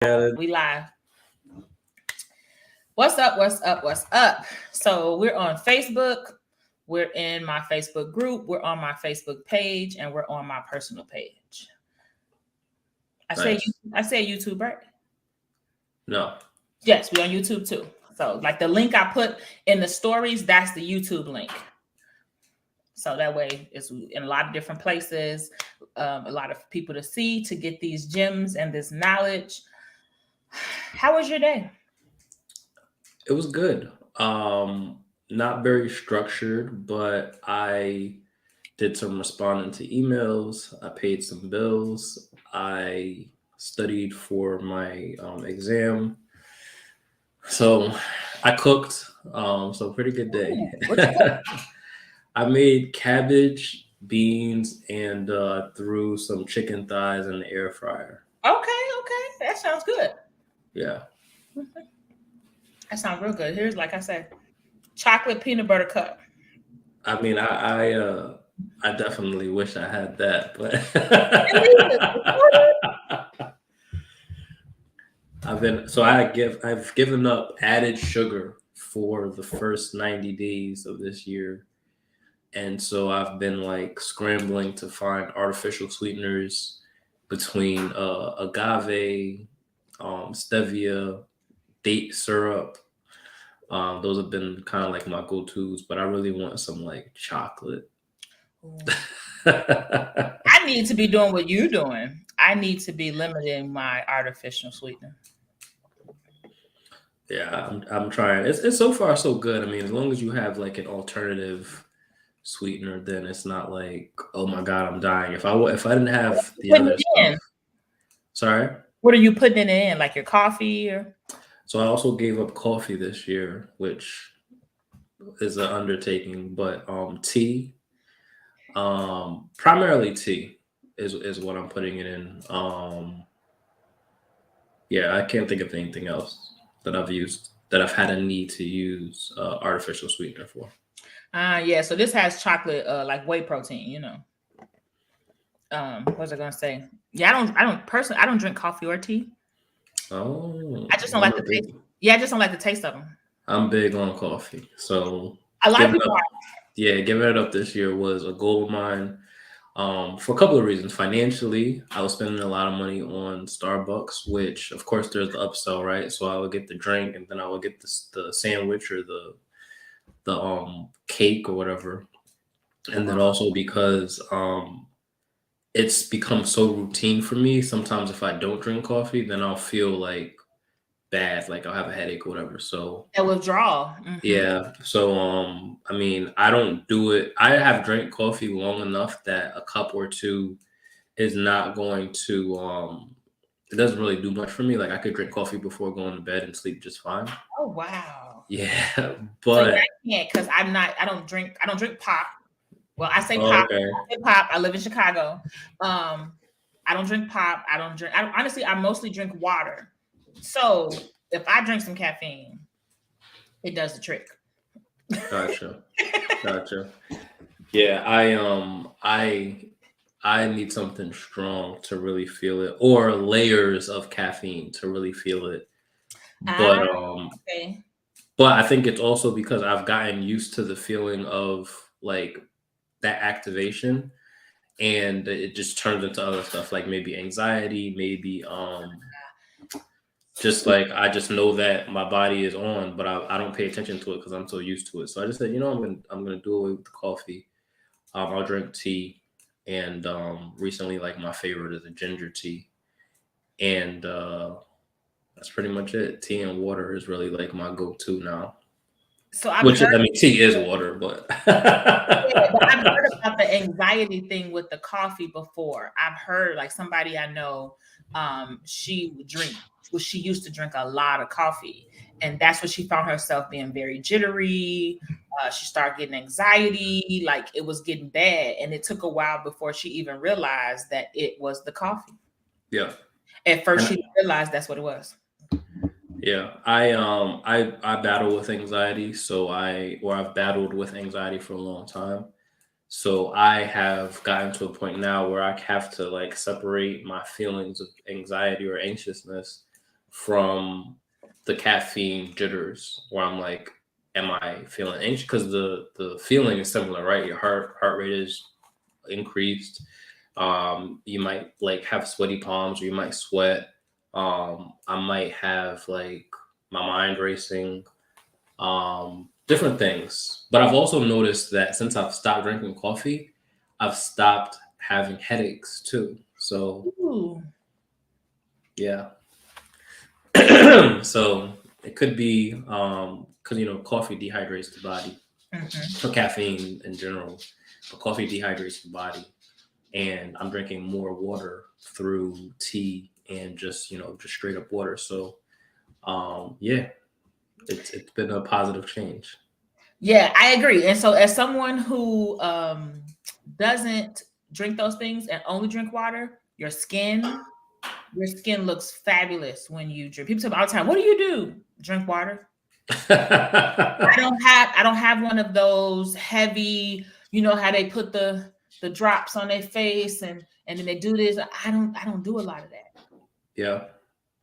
We live. What's up? What's up? What's up? So we're on Facebook. We're in my Facebook group. We're on my Facebook page, and we're on my personal page. Nice. I say YouTube, right? No. Yes, we're on YouTube too. So like the link I put in the stories, that's the YouTube link. So that way it's in a lot of different places, a lot of people to see, to get these gems and this knowledge. How was your day? It was good. Not very structured, but I did some responding to emails. I paid some bills. I studied for my exam. So I cooked. So pretty good day. Ooh, what you cook? I made cabbage, beans, and threw some chicken thighs in the air fryer. Okay. That sounds good. Yeah. That sounds real good. Here's, like I said, chocolate peanut butter cup. I mean, I definitely wish I had that, but I've given up added sugar for the first 90 days of this year. And so I've been like scrambling to find artificial sweeteners between agave, stevia, date syrup. Those have been kind of like my go-tos, but I really want some like chocolate. I need to be doing what you're doing. I need to be limiting my artificial sweetener. Yeah, I'm trying. It's so far so good. I mean, as long as you have like an alternative sweetener, then it's not like, oh my God, I'm dying. If I didn't have the Putting other it stuff. in. Sorry. What are you putting it in? Like your coffee or? So I also gave up coffee this year, which is an undertaking, but tea, primarily tea is what I'm putting it in. Yeah, I can't think of anything else that I've had a need to use artificial sweetener for. Yeah. So this has chocolate, like whey protein. What was I gonna say? Yeah, I don't drink coffee or tea. Oh, I just don't like the taste. Yeah, I just don't like the taste of them. I'm big on coffee, so A lot of giving people up, are. yeah, giving it up this year was a goal of mine. For a couple of reasons. Financially, I was spending a lot of money on Starbucks, which of course there's the upsell, right? So I would get the drink, and then I would get the sandwich or the cake or whatever. And then also because it's become so routine for me. Sometimes if I don't drink coffee, then I'll feel like bad, like I'll have a headache or whatever. So That withdrawal. yeah. So I mean, I don't do it. I have drank coffee long enough that a cup or two is not going to it doesn't really do much for me. Like I could drink coffee before going to bed and sleep just fine. Oh wow. Yeah, So yeah, but I can't because I'm not. I don't drink pop. Well, I say oh, pop. okay. I say pop. I live in Chicago. I don't drink pop. I don't drink. Honestly, I mostly drink water. So if I drink some caffeine, it does the trick. Gotcha. Gotcha. Yeah, I need something strong to really feel it, or layers of caffeine to really feel it. Ah, But okay. but I think it's also because I've gotten used to the feeling of like that activation, and it just turns into other stuff like maybe anxiety, maybe just like I just know that my body is on, but I don't pay attention to it because I'm so used to it. So I just said, I'm gonna do away with the coffee. I'll drink tea, and recently, like my favorite is a ginger tea, and that's pretty much it. Tea and water is really like my go-to now. So I've Which heard. I mean, tea is water, but Yeah, but I've heard about the anxiety thing with the coffee before. I've heard like somebody I know, she would drink. Well, she used to drink a lot of coffee, and that's when she found herself being very jittery. She started getting anxiety, like it was getting bad, and it took a while before she even realized that it was the coffee. yeah, At first, and she didn't realize that's what it was. yeah, I battle with anxiety, I've battled with anxiety for a long time. So I have gotten to a point now where I have to like separate my feelings of anxiety or anxiousness from the caffeine jitters, where I'm like, am I feeling anxious? Because the feeling is similar, right? Your heart rate is increased. You might like have sweaty palms, or you might sweat. I might have like my mind racing, different things. But I've also noticed that since I've stopped drinking coffee, I've stopped having headaches too. So Ooh. yeah. So it could be because coffee dehydrates the body, Mm-hmm. or caffeine in general, but coffee dehydrates the body, and I'm drinking more water through tea and just straight up water. So yeah, it's been a positive change. Yeah, I agree. And so as someone who doesn't drink those things and only drink water, your skin looks fabulous when you drink. People tell me all the time, "What do you do?" Drink water. I don't have one of those heavy, you know how they put the drops on their face and then they do this. I don't do a lot of that. Yeah, I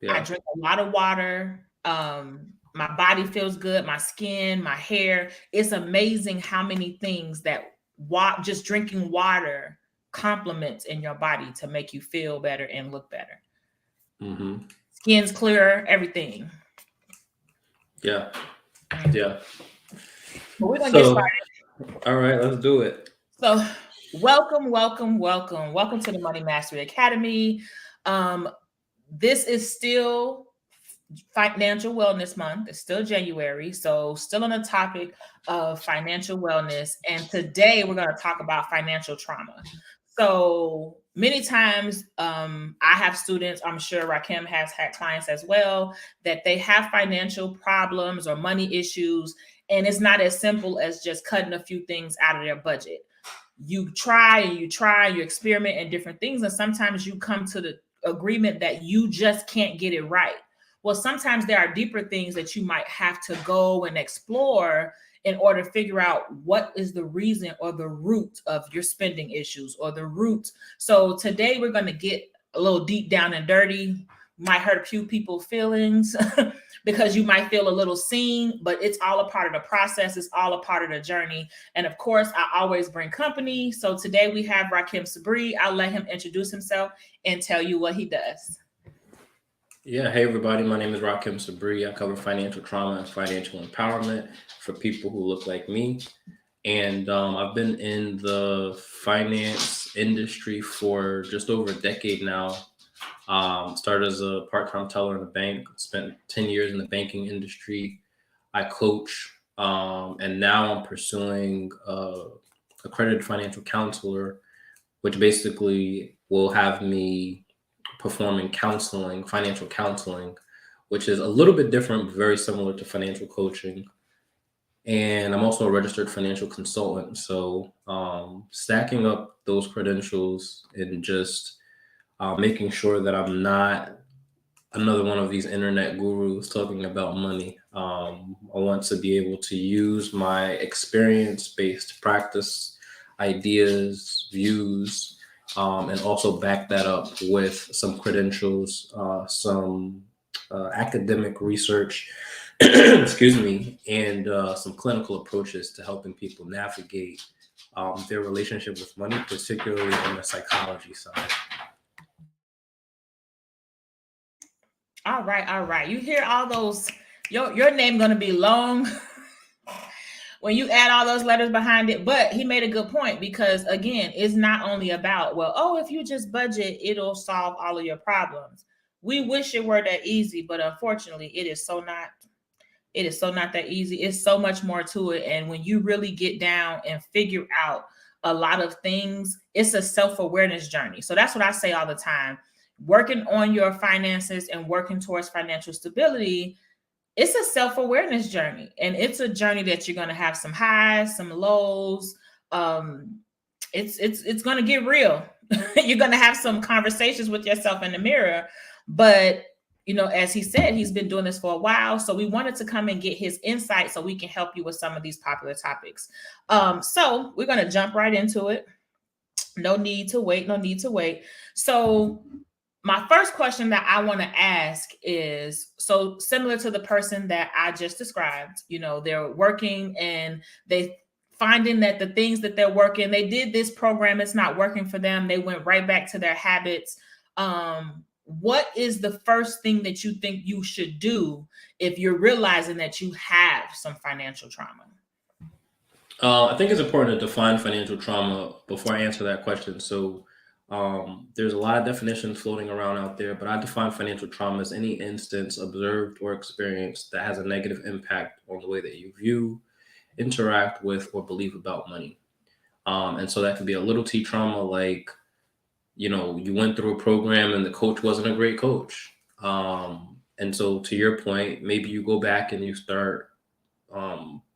yeah. drink a lot of water. My body feels good, my skin, my hair. It's amazing how many things that just drinking water complements in your body to make you feel better and look better. Hmm. Skin's clearer, everything. Yeah, Mhm. yeah. But we're gonna get So, started. all right, let's do it. So, welcome to the Money Mastery Academy. Um, this is still Financial Wellness Month. It's still January, so still on the topic of financial wellness. And today we're going to talk about financial trauma. So many times, I have students, I'm sure Rakim has had clients as well, that they have financial problems or money issues, and it's not as simple as just cutting a few things out of their budget. You try and you try, you experiment in different things, and sometimes you come to the agreement that you just can't get it right. Well, sometimes there are deeper things that you might have to go and explore in order to figure out what is the reason or the root of your spending issues or the root. So today we're going to get a little deep down and dirty. Might hurt a few people's feelings because you might feel a little seen, but it's all a part of the process. It's all a part of the journey. And of course, I always bring company. So today we have Rakim Sabri. I'll let him introduce himself and tell you what he does. Yeah, hey everybody, my name is Rakim Sabri. I cover financial trauma and financial empowerment for people who look like me. And I've been in the finance industry for just over a decade now. Started as a part-time teller in a bank, spent 10 years in the banking industry. I coach, and now I'm pursuing accredited financial counselor, which basically will have me performing counseling, financial counseling, which is a little bit different, but very similar to financial coaching. And I'm also a registered financial consultant. So stacking up those credentials and just making sure that I'm not another one of these internet gurus talking about money. I want to be able to use my experience-based practice, ideas, views, and also back that up with some credentials, some academic research, excuse me, and some clinical approaches to helping people navigate their relationship with money, particularly on the psychology side. All right, all right. You hear all those, your name gonna be long when you add all those letters behind it. But he made a good point because again, it's not only about, well, oh, if you just budget, it'll solve all of your problems. We wish it were that easy, but unfortunately, it is so not. It is so not that easy. It's so much more to it. And when you really get down and figure out a lot of things, it's a self-awareness journey. So that's what I say all the time. Working on your finances and working towards financial stability, it's a self-awareness journey. And it's a journey that you're going to have some highs, some lows. Um, it's going to get real. You're going to have some conversations with yourself in the mirror, but as he said, he's been doing this for a while. So we wanted to come and get his insight so we can help you with some of these popular topics. So we're going to jump right into it. No need to wait. So My first question that I want to ask is, so similar to the person that I just described, they're working and they finding that the things that they're working, they did this program, it's not working for them. They went right back to their habits. What is the first thing that you think you should do if you're realizing that you have some financial trauma? I think it's important to define financial trauma before I answer that question. So, there's a lot of definitions floating around out there, but I define financial trauma as any instance observed or experienced that has a negative impact on the way that you view, interact with, or believe about money. And so that could be a little t trauma, like, you went through a program and the coach wasn't a great coach. And so, to your point, maybe you go back and you start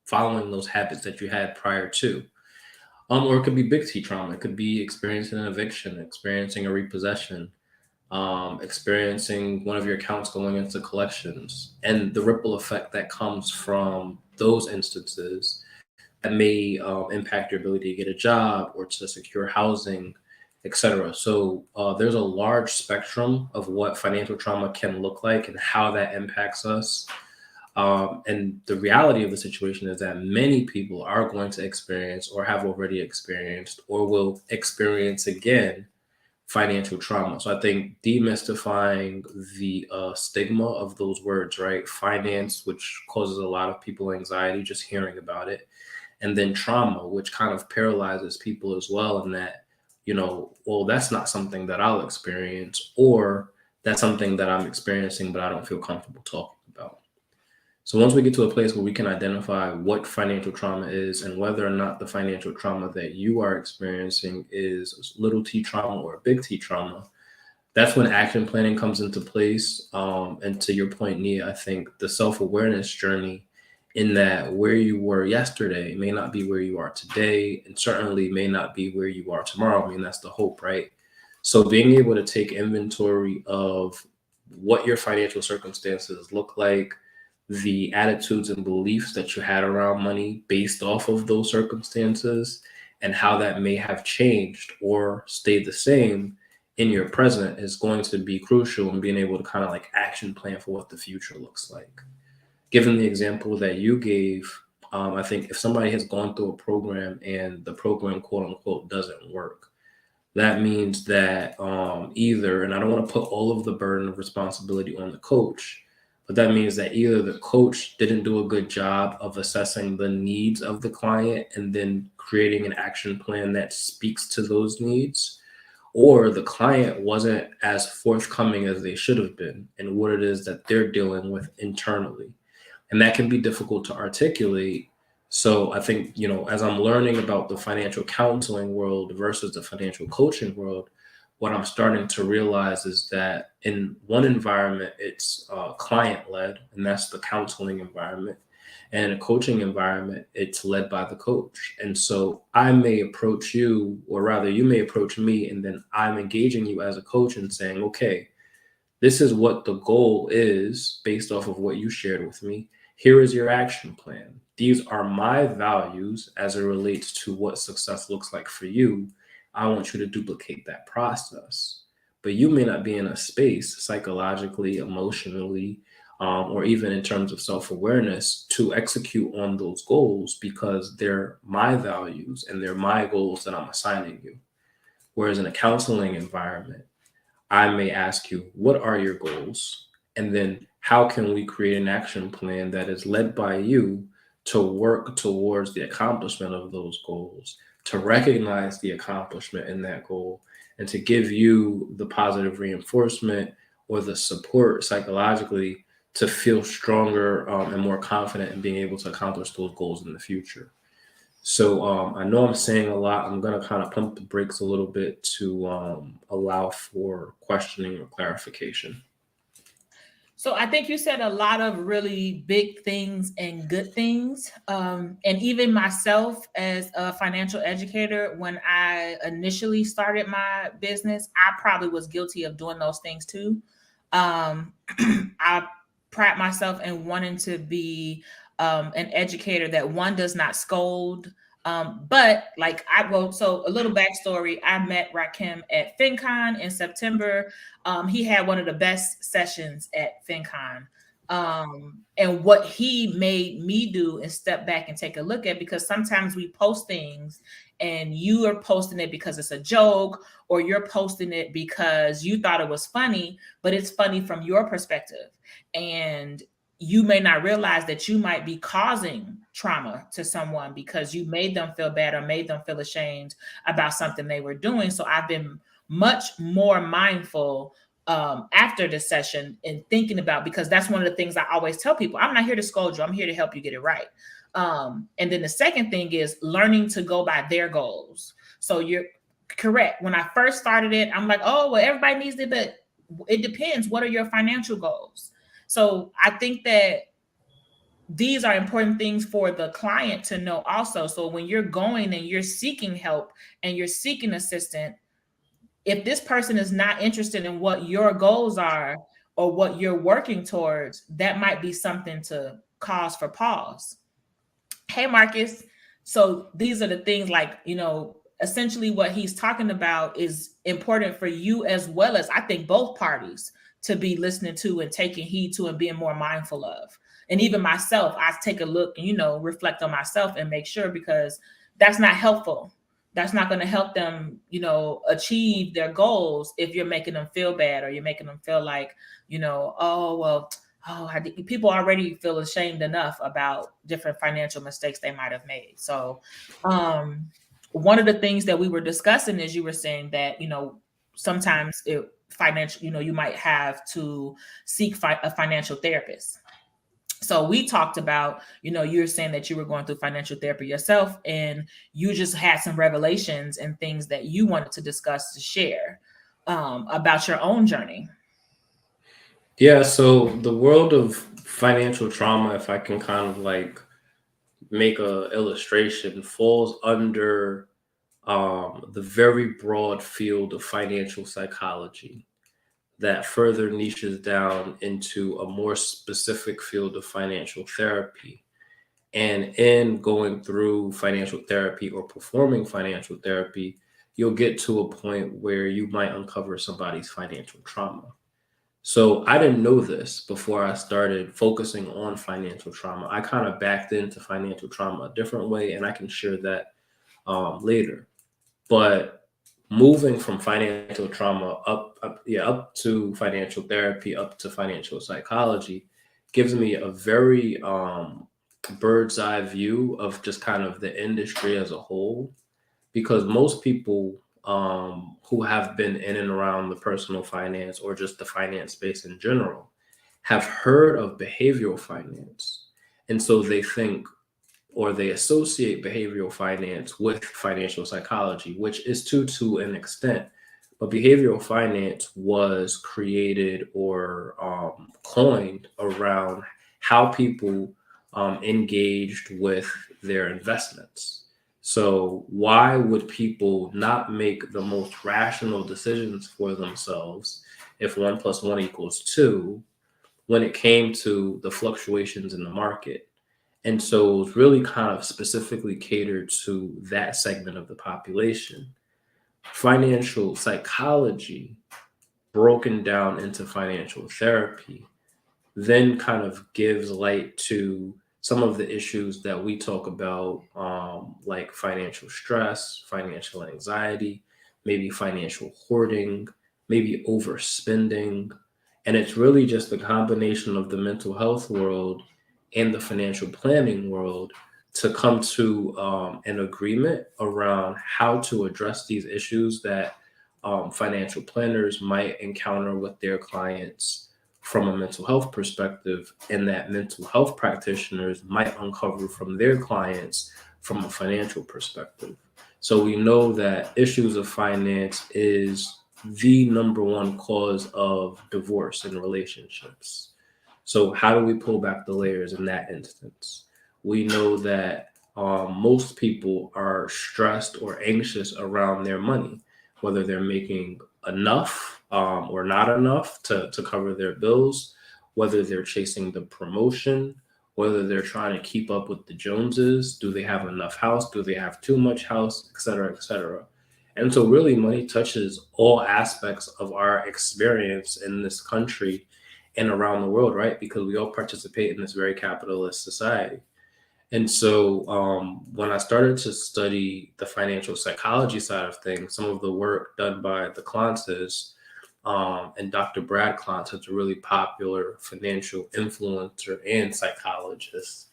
following those habits that you had prior to. Or it could be big T trauma. It could be experiencing an eviction, experiencing a repossession, experiencing one of your accounts going into collections, and the ripple effect that comes from those instances that may impact your ability to get a job or to secure housing, etc. So there's a large spectrum of what financial trauma can look like and how that impacts us. And the reality of the situation is that many people are going to experience or have already experienced or will experience again financial trauma. So I think demystifying the stigma of those words, right? Finance, which causes a lot of people anxiety just hearing about it. And then trauma, which kind of paralyzes people as well, in that, well, that's not something that I'll experience, or that's something that I'm experiencing, but I don't feel comfortable talking about. So once we get to a place where we can identify what financial trauma is and whether or not the financial trauma that you are experiencing is little t trauma or big T trauma, that's when action planning comes into place. And to your point, Nia, I think the self-awareness journey, in that where you were yesterday may not be where you are today, and certainly may not be where you are tomorrow. I mean, that's the hope, right? So being able to take inventory of what your financial circumstances look like, the attitudes and beliefs that you had around money based off of those circumstances, and how that may have changed or stayed the same in your present, is going to be crucial in being able to kind of like action plan for what the future looks like. Given the example that you gave, I think if somebody has gone through a program and the program, quote unquote, doesn't work, that means that either, and I don't want to put all of the burden of responsibility on the coach, but that means that either the coach didn't do a good job of assessing the needs of the client and then creating an action plan that speaks to those needs, or the client wasn't as forthcoming as they should have been in what it is that they're dealing with internally. And that can be difficult to articulate. So I think, as I'm learning about the financial counseling world versus the financial coaching world, what I'm starting to realize is that in one environment, it's client-led, and that's the counseling environment. And in a coaching environment, it's led by the coach. And so I may approach you, or rather you may approach me, and then I'm engaging you as a coach and saying, okay, this is what the goal is based off of what you shared with me. Here is your action plan. These are my values as it relates to what success looks like for you. I want you to duplicate that process. But you may not be in a space psychologically, emotionally, or even in terms of self-awareness to execute on those goals, because they're my values and they're my goals that I'm assigning you. Whereas in a counseling environment, I may ask you, what are your goals? And then how can we create an action plan that is led by you to work towards the accomplishment of those goals, to recognize the accomplishment in that goal, and to give you the positive reinforcement or the support psychologically to feel stronger and more confident in being able to accomplish those goals in the future. So I know I'm saying a lot. I'm going to kind of pump the brakes a little bit to allow for questioning or clarification. So I think you said a lot of really big things and good things. And even myself as a financial educator, when I initially started my business, I probably was guilty of doing those things too. I pride myself in wanting to be an educator that, one, does not scold, But like so a little backstory, I met Rakim at FinCon in September. He had one of the best sessions at FinCon. And what he made me do and step back and take a look at, because sometimes we post things and you are posting it because it's a joke, or you're posting it because you thought it was funny, but it's funny from your perspective. And you may not realize that you might be causing trauma to someone because you made them feel bad or made them feel ashamed about something they were doing. So I've been much more mindful after the session and thinking about, because that's one of the things I always tell people: I'm not here to scold you, I'm here to help you get it right. And then the second thing is learning to go by their goals. So you're correct. When I first started it, I'm like, oh, well, everybody needs it, but it depends. What are your financial goals? So I think that these are important things for the client to know also. So when you're going and you're seeking help and you're seeking assistance, if this person is not interested in what your goals are or what you're working towards, that might be something to cause for pause. Hey, Marcus. So these are the things, like, essentially what he's talking about is important for you as well as, I think, both parties to be listening to and taking heed to and being more mindful of. And even myself, I take a look and, reflect on myself and make sure, because that's not helpful. That's not going to help them, achieve their goals if you're making them feel bad, or you're making them feel like, oh, well, people already feel ashamed enough about different financial mistakes they might have made. So, one of the things that we were discussing is, you were saying that, sometimes you might have to seek a financial therapist. So we talked about, you're saying that you were going through financial therapy yourself, and you just had some revelations and things that you wanted to discuss, to share about your own journey. Yeah, so the world of financial trauma, if I can kind of like make a illustration, falls under the very broad field of financial psychology that further niches down into a more specific field of financial therapy. And in going through financial therapy or performing financial therapy, you'll get to a point where you might uncover somebody's financial trauma. So I didn't know this before I started focusing on financial trauma. I kind of backed into financial trauma a different way, and I can share that later. But moving from financial trauma up to financial therapy, up to financial psychology, gives me a very bird's eye view of just kind of the industry as a whole, because most people who have been in and around the personal finance or just the finance space in general have heard of behavioral finance. And so they think, or they associate behavioral finance with financial psychology, which is to an extent. But behavioral finance was created or coined around how people engaged with their investments. So why would people not make the most rational decisions for themselves if 1 + 1 = 2 when it came to the fluctuations in the market? And so it was really kind of specifically catered to that segment of the population. Financial psychology, broken down into financial therapy, then kind of gives light to some of the issues that we talk about, like financial stress, financial anxiety, maybe financial hoarding, maybe overspending. And it's really just a combination of the mental health world and the financial planning world to come to an agreement around how to address these issues that financial planners might encounter with their clients from a mental health perspective, and that mental health practitioners might uncover from their clients from a financial perspective. So we know that issues of finance is the number one cause of divorce in relationships. So how do we pull back the layers in that instance? We know that most people are stressed or anxious around their money, whether they're making enough or not enough to cover their bills, whether they're chasing the promotion, whether they're trying to keep up with the Joneses, do they have enough house, do they have too much house, et cetera, et cetera. And so really money touches all aspects of our experience in this country and around the world, right? Because we all participate in this very capitalist society. And so when I started to study the financial psychology side of things, some of the work done by the Clances and Dr. Brad Clance, is a really popular financial influencer and psychologist,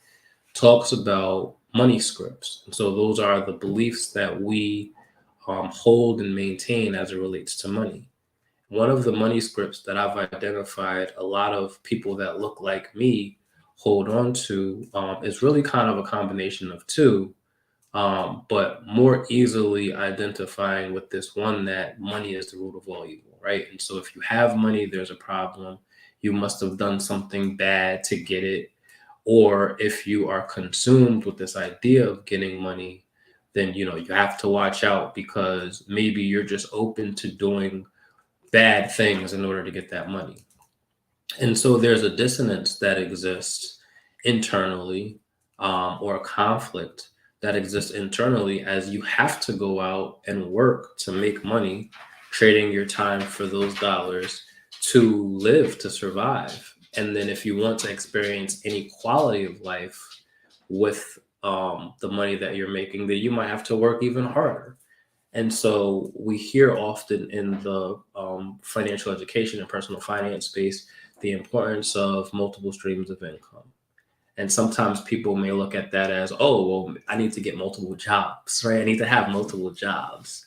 talks about money scripts. And so those are the beliefs that we hold and maintain as it relates to money. One of the money scripts that I've identified a lot of people that look like me hold on to is really kind of a combination of two, but more easily identifying with this one that money is the root of all evil, right? And so if you have money, there's a problem. You must have done something bad to get it. Or if you are consumed with this idea of getting money, then you have to watch out because maybe you're just open to doing bad things in order to get that money. And so there's a dissonance that exists internally, or a conflict that exists internally as you have to go out and work to make money, trading your time for those dollars to live, to survive. And then if you want to experience any quality of life with the money that you're making, then you might have to work even harder. And so we hear often in the financial education and personal finance space the importance of multiple streams of income. And sometimes people may look at that as, oh, well, I need to get multiple jobs, right? I need to have multiple jobs.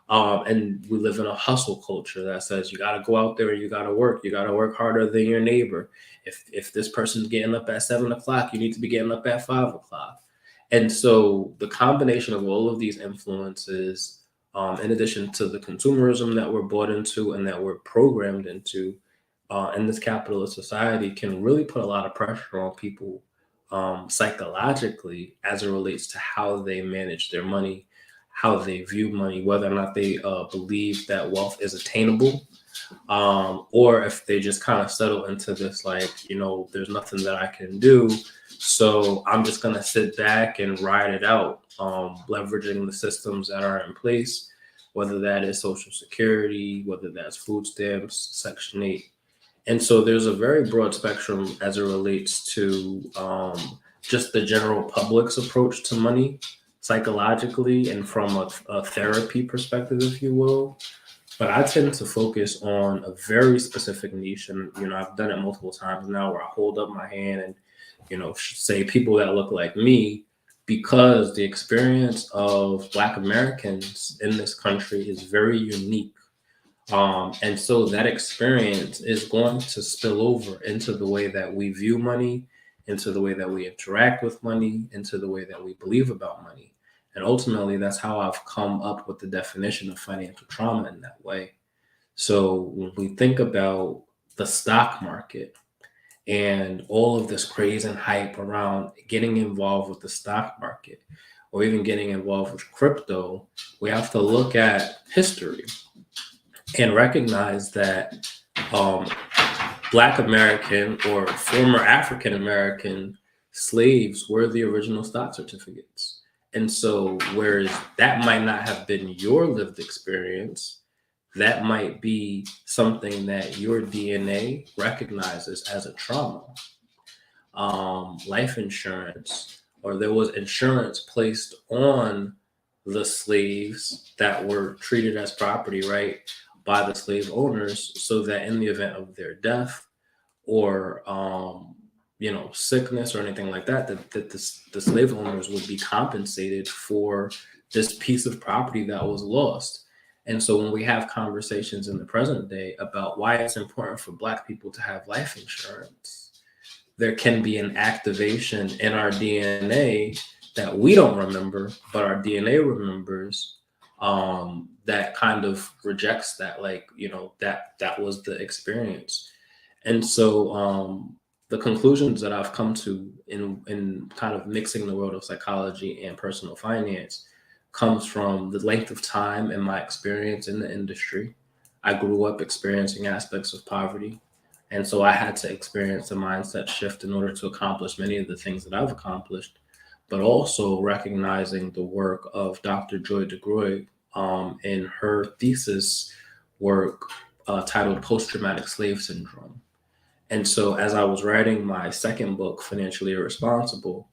And we live in a hustle culture that says you got to go out there and you got to work. You got to work harder than your neighbor. If this person's getting up at 7 o'clock, you need to be getting up at 5 o'clock. And so the combination of all of these influences, in addition to the consumerism that we're bought into and that we're programmed into in this capitalist society, can really put a lot of pressure on people psychologically as it relates to how they manage their money, how they view money, whether or not they believe that wealth is attainable, or if they just kind of settle into this, like, there's nothing that I can do, so I'm just going to sit back and ride it out, leveraging the systems that are in place, whether that is Social Security, whether that's food stamps, Section 8. And so there's a very broad spectrum as it relates to just the general public's approach to money psychologically and from a therapy perspective, if you will. But I tend to focus on a very specific niche. And, I've done it multiple times now where I hold up my hand and, say people that look like me, because the experience of Black Americans in this country is very unique. And so that experience is going to spill over into the way that we view money, into the way that we interact with money, into the way that we believe about money. And ultimately, that's how I've come up with the definition of financial trauma in that way. So when we think about the stock market and all of this craze and hype around getting involved with the stock market or even getting involved with crypto, we have to look at history and recognize that Black American or former African American slaves were the original stock certificates. And so, whereas that might not have been your lived experience, that might be something that your DNA recognizes as a trauma. Life insurance, or there was insurance placed on the slaves that were treated as property, right, by the slave owners, so that in the event of their death or sickness or anything like that, the slave owners would be compensated for this piece of property that was lost. And so when we have conversations in the present day about why it's important for Black people to have life insurance, there can be an activation in our DNA that we don't remember, but our DNA remembers, that kind of rejects that, like, that was the experience. And so the conclusions that I've come to in kind of mixing the world of psychology and personal finance comes from the length of time and my experience in the industry. I grew up experiencing aspects of poverty, And so I had to experience a mindset shift in order to accomplish many of the things that I've accomplished, but also recognizing the work of Dr. Joy DeGruy in her thesis work titled Post Traumatic Slave Syndrome. And so as I was writing my second book, Financially Irresponsible,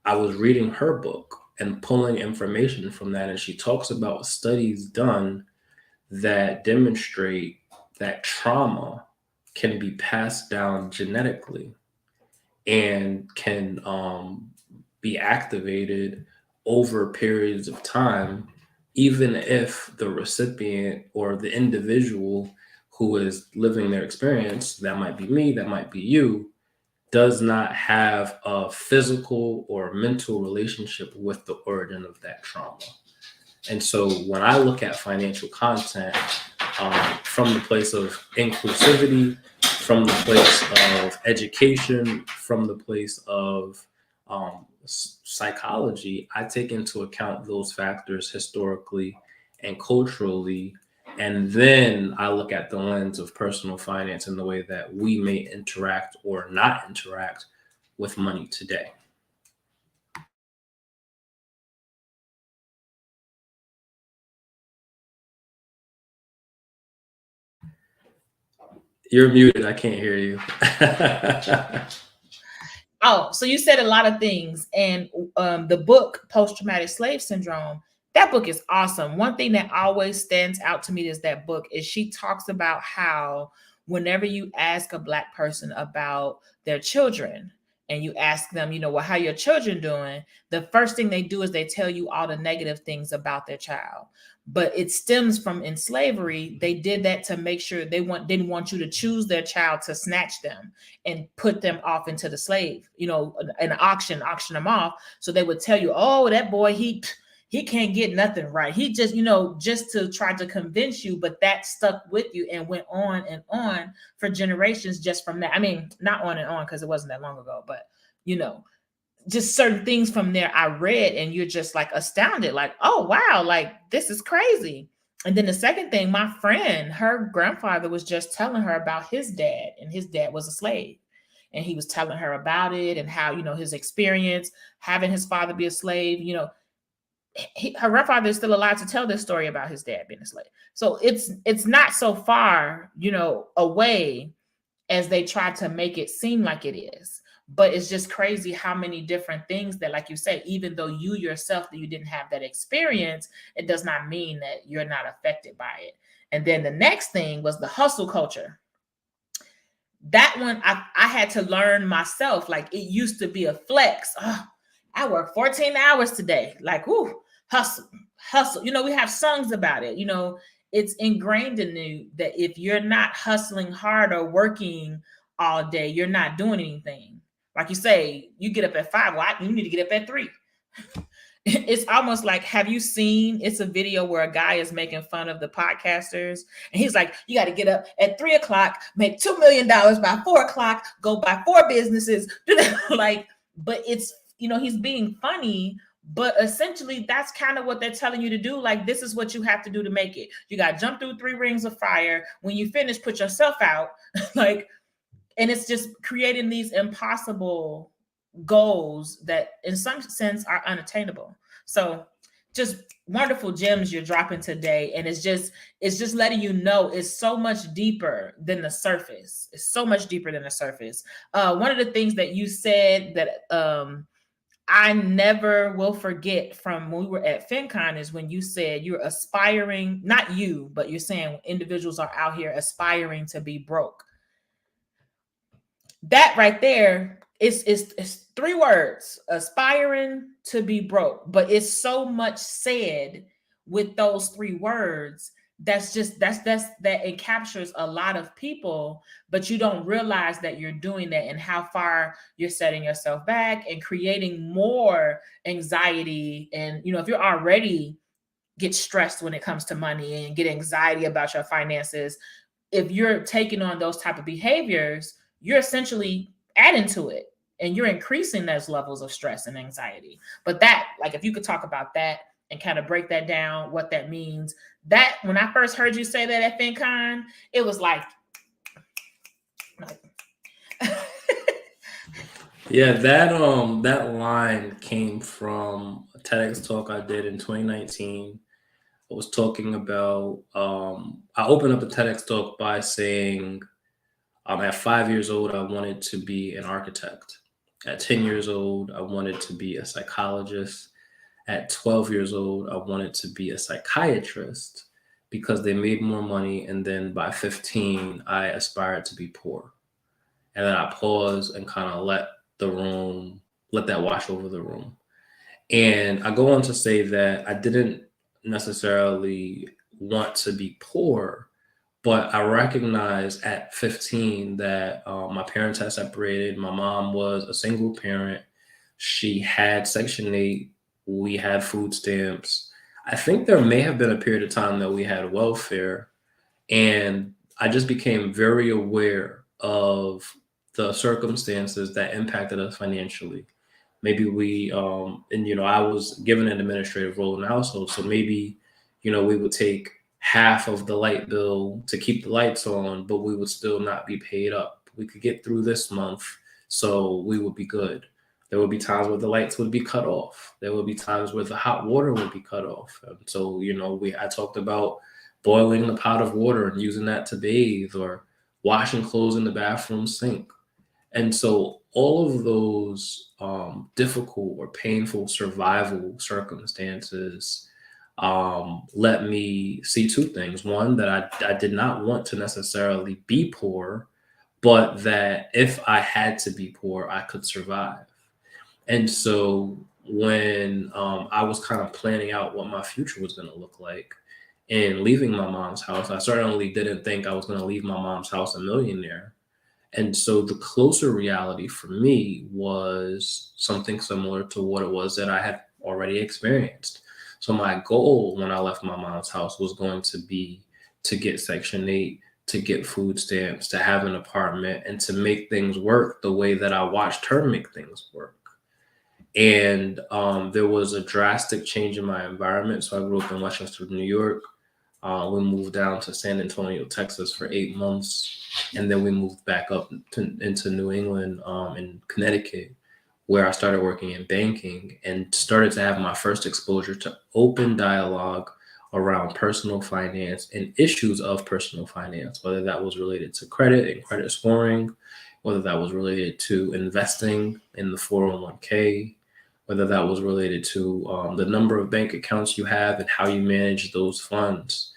I was reading her book and pulling information from that. And she talks about studies done that demonstrate that trauma can be passed down genetically and can be activated over periods of time, even if the recipient or the individual who is living their experience, that might be me, that might be you, does not have a physical or mental relationship with the origin of that trauma. And so when I look at financial content from the place of inclusivity, from the place of education, from the place of psychology, I take into account those factors historically and culturally. And then I look at the lens of personal finance and the way that we may interact or not interact with money today. You're muted. I can't hear you. Oh, so you said a lot of things. And the book, Post Traumatic Slave Syndrome, that book is awesome. One thing that always stands out to me is that book is she talks about how whenever you ask a Black person about their children and you ask them, you know, well, how your children doing? The first thing they do is they tell you all the negative things about their child. But it stems from in slavery. They did that to make sure didn't want you to choose their child to snatch them and put them off into the slave, you know, an auction them off. So they would tell you, oh, that boy, he can't get nothing right. He just, you know, just to try to convince you, but that stuck with you and went on and on for generations just from that. I mean, not on and on because it wasn't that long ago, but, you know, just certain things from there I read and you're just like astounded, like, oh, wow, like this is crazy. And then the second thing, my friend, her grandfather was just telling her about his dad, and his dad was a slave. And he was telling her about it and how, you know, his experience having his father be a slave, you know, her grandfather is still alive to tell this story about his dad being a slave. So it's not so far, you know, away as they try to make it seem like it is. But it's just crazy how many different things that, like you say, even though you yourself, that you didn't have that experience, it does not mean that you're not affected by it. And then the next thing was the hustle culture. That one I had to learn myself. Like, it used to be a flex. Oh, I work 14 hours today. Like, ooh, hustle. You know, we have songs about it. You know, it's ingrained in you that if you're not hustling hard or working all day, you're not doing anything. Like you say, you get up at 5. Well, you need to get up at 3. It's almost like, have you seen, it's a video where a guy is making fun of the podcasters. And he's like, you got to get up at 3 o'clock, make $2 million by 4 o'clock, go buy 4 businesses. Like, but it's, you know, he's being funny, but essentially that's kind of what they're telling you to do. Like, this is what you have to do to make it. You got to jump through 3 rings of fire. When you finish, put yourself out. Like, and it's just creating these impossible goals that in some sense are unattainable. So just wonderful gems you're dropping today. And it's just letting you know it's so much deeper than the surface. It's so much deeper than the surface. One of the things that you said that I never will forget from when we were at FinCon is when you said you're aspiring, not you, but you're saying individuals are out here aspiring to be broke. That right there is 3 words: aspiring to be broke. But it's so much said with those 3 words that it captures a lot of people, but you don't realize that you're doing that and how far you're setting yourself back and creating more anxiety. And, you know, if you're already get stressed when it comes to money and get anxiety about your finances, if you're taking on those type of behaviors, you're essentially adding to it and you're increasing those levels of stress and anxiety. But that, like, if you could talk about that and kind of break that down, what that means. That when I first heard you say that at FinCon, it was like, Yeah, that line came from a TEDx talk I did in 2019. I was talking about I opened up the TEDx talk by saying at 5 years old I wanted to be an architect. At 10 years old, I wanted to be a psychologist. At 12 years old, I wanted to be a psychiatrist because they made more money. And then by 15, I aspired to be poor. And then I paused and kind of let that wash over the room. And I go on to say that I didn't necessarily want to be poor, but I recognized at 15 that my parents had separated. My mom was a single parent. She had Section 8. We had food stamps. I think there may have been a period of time that we had welfare. And I just became very aware of the circumstances that impacted us financially. Maybe I was given an administrative role in the household. So maybe, we would take half of the light bill to keep the lights on, but we would still not be paid up. We could get through this month, so we would be good. There would be times where the lights would be cut off. There would be times where the hot water would be cut off. And so, I talked about boiling the pot of water and using that to bathe, or washing clothes in the bathroom sink. And so all of those difficult or painful survival circumstances let me see two things. One, that I did not want to necessarily be poor, but that if I had to be poor, I could survive. And so when I was kind of planning out what my future was going to look like and leaving my mom's house, I certainly didn't think I was going to leave my mom's house a millionaire. And so the closer reality for me was something similar to what it was that I had already experienced. So my goal when I left my mom's house was going to be to get Section 8, to get food stamps, to have an apartment, and to make things work the way that I watched her make things work. And there was a drastic change in my environment. So I grew up in Westchester, New York. We moved down to San Antonio, Texas for 8 months. And then we moved back up into New England in Connecticut, where I started working in banking and started to have my first exposure to open dialogue around personal finance and issues of personal finance, whether that was related to credit and credit scoring, whether that was related to investing in the 401k, whether that was related to the number of bank accounts you have and how you manage those funds.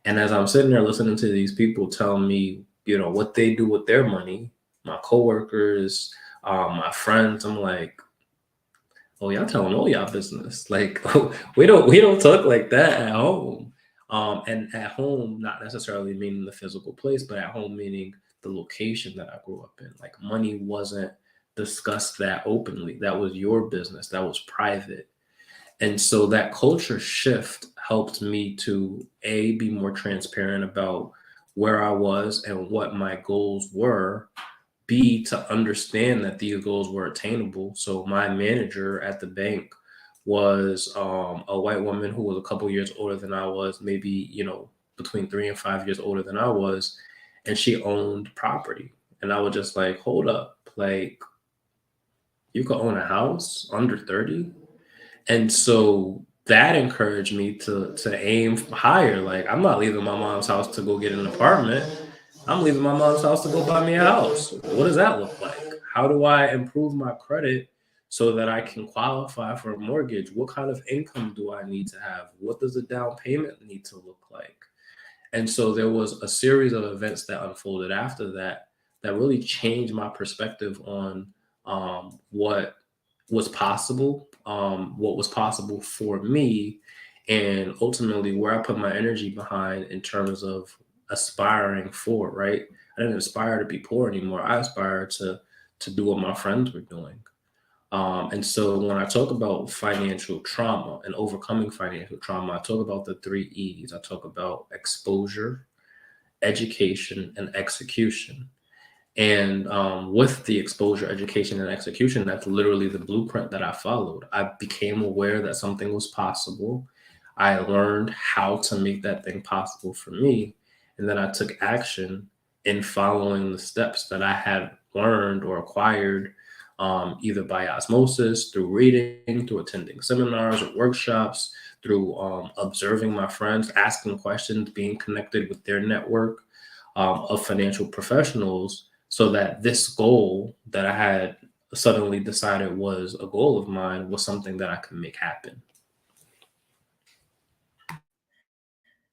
And as I'm sitting there listening to these people tell me, what they do with their money, my coworkers, my friends, I'm like, oh, y'all telling all y'all business. Like, we don't talk like that at home. And at home, not necessarily meaning the physical place, but at home meaning the location that I grew up in. Like, money wasn't discussed that openly. That was your business. That was private. And so that culture shift helped me to be more transparent about where I was and what my goals were. B, to understand that these goals were attainable. So my manager at the bank was a white woman who was a couple years older than I was, maybe, between 3 and 5 years older than I was. And she owned property. And I was just like, hold up, like, you could own a house under 30? And so that encouraged me to aim higher. Like, I'm not leaving my mom's house to go get an apartment. I'm leaving my mom's house to go buy me a house. What does that look like? How do I improve my credit so that I can qualify for a mortgage? What kind of income do I need to have? What does the down payment need to look like? And so there was a series of events that unfolded after that that really changed my perspective on what was possible, what was possible for me, and ultimately where I put my energy behind in terms of aspiring for, right? I didn't aspire to be poor anymore. I aspired to do what my friends were doing. And so when I talk about financial trauma and overcoming financial trauma, I talk about the 3 E's. I talk about exposure, education, and execution. And with the exposure, education, and execution, that's literally the blueprint that I followed. I became aware that something was possible. I learned how to make that thing possible for me. And then I took action in following the steps that I had learned or acquired, either by osmosis, through reading, through attending seminars or workshops, through observing my friends, asking questions, being connected with their network of financial professionals, so that this goal that I had suddenly decided was a goal of mine was something that I could make happen.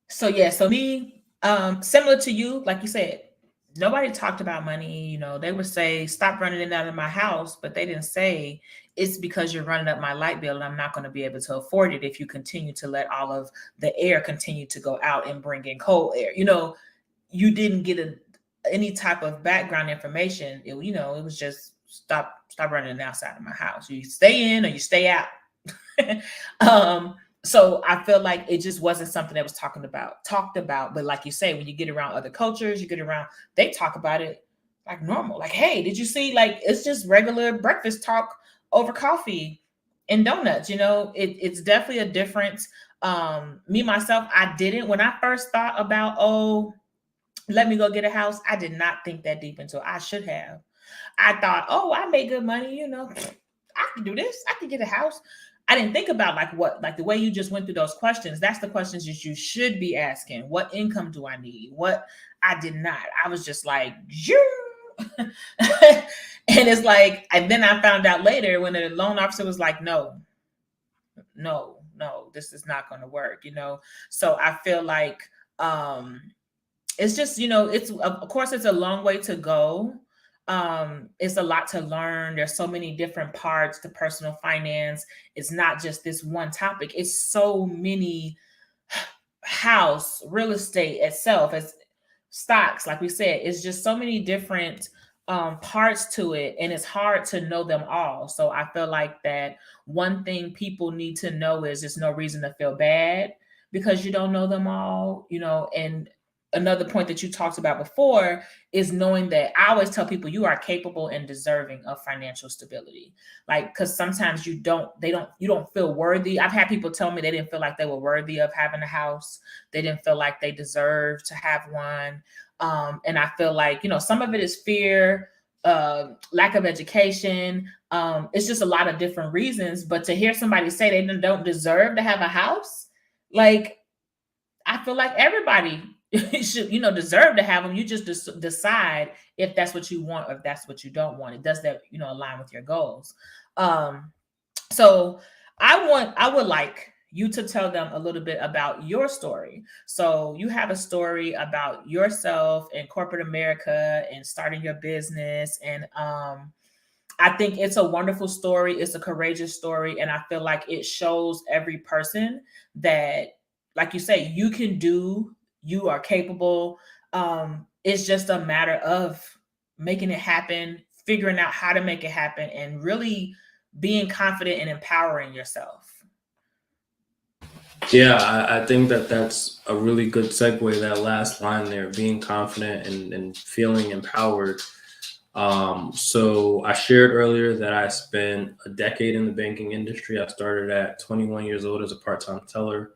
So yeah, so me, similar to you, like you said, nobody talked about money. You know, they would say, stop running in and out of my house, but they didn't say it's because you're running up my light bill and I'm not going to be able to afford it if you continue to let all of the air continue to go out and bring in cold air. You know, you didn't get any type of background information. It, you know, it was just stop running outside of my house. You stay in or you stay out. So I feel like it just wasn't something that was talked about. But like you say, when you get around other cultures, they talk about it like normal. Like, hey, did you see? Like, it's just regular breakfast talk over coffee and donuts. You know, it's definitely a difference. Me myself, I didn't when I first thought about, oh, let me go get a house. I did not think that deep into it. I should have. I thought, oh, I make good money, you know, I can do this. I can get a house. I didn't think about like the way you just went through those questions. That's the questions that you should be asking. What income do I need? What I did not. I was just like, and it's like, and then I found out later when the loan officer was like, no, this is not going to work, you know? So I feel like, it's just, you know, it's of course it's a long way to go. It's a lot to learn. There's so many different parts to personal finance. It's not just this one topic. It's so many house, real estate itself, as stocks, like we said, it's just so many different parts to it, and it's hard to know them all. So I feel like that one thing people need to know is there's no reason to feel bad because you don't know them all, you know. And another point that you talked about before is knowing that I always tell people you are capable and deserving of financial stability. Like, because sometimes you don't feel worthy. I've had people tell me they didn't feel like they were worthy of having a house. They didn't feel like they deserved to have one. And I feel like, you know, some of it is fear, lack of education. It's just a lot of different reasons. But to hear somebody say they don't deserve to have a house, like, I feel like everybody should, you know, deserve to have them. You just decide if that's what you want or if that's what you don't want. It does that, you know, align with your goals. So I would like you to tell them a little bit about your story. So you have a story about yourself in corporate America and starting your business. And I think it's a wonderful story. It's a courageous story. And I feel like it shows every person that, like you say, you are capable. It's just a matter of making it happen, figuring out how to make it happen, and really being confident and empowering yourself. Yeah, I think that that's a really good segue. That last line there, being confident and feeling empowered. So I shared earlier that I spent a decade in the banking industry. I started at 21 years old as a part-time teller.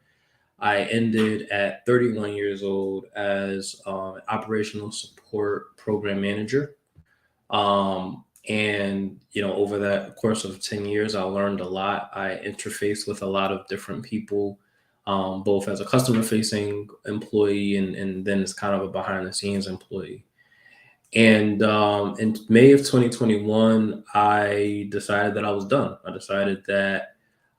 I ended at 31 years old as an operational support program manager. And you know, over that course of 10 years, I learned a lot. I interfaced with a lot of different people, both as a customer facing employee and then as kind of a behind the scenes employee. And in May of 2021, I decided that I was done. I decided that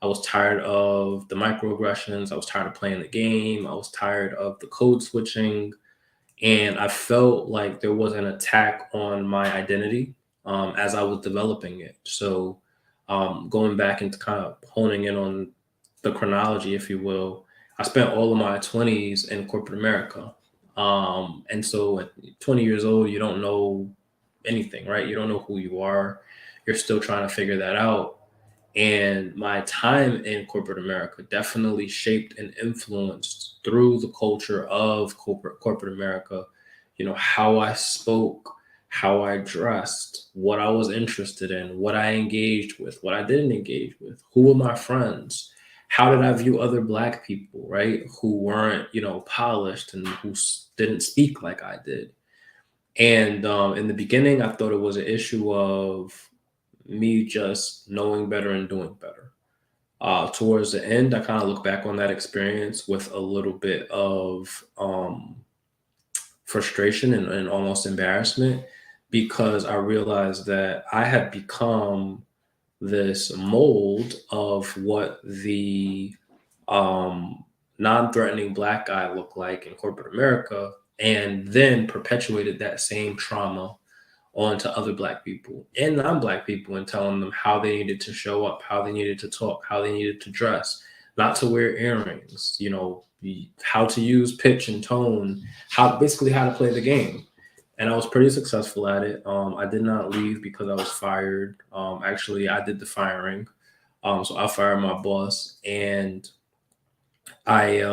I was tired of the microaggressions. I was tired of playing the game. I was tired of the code switching. And I felt like there was an attack on my identity as I was developing it. So going back and kind of honing in on the chronology, if you will, I spent all of my 20s in corporate America. And so at 20 years old, you don't know anything, right? You don't know who you are. You're still trying to figure that out. And my time in corporate America definitely shaped and influenced through the culture of corporate America, you know, how I spoke, how I dressed, what I was interested in, what I engaged with, what I didn't engage with, who were my friends, how did I view other Black people, right, who weren't, you know, polished and who didn't speak like I did. And in the beginning, I thought it was an issue of me just knowing better and doing better. Towards the end, I kind of look back on that experience with a little bit of frustration and almost embarrassment, because I realized that I had become this mold of what the um, non-threatening black guy looked like in corporate America, and then perpetuated that same trauma onto other black people and non-black people, and telling them how they needed to show up, how they needed to talk, how they needed to dress, not to wear earrings, how to use pitch and tone, basically how to play the game. And I was pretty successful at it. I did not leave because I was fired. Actually, I did the firing. So I fired my boss, and I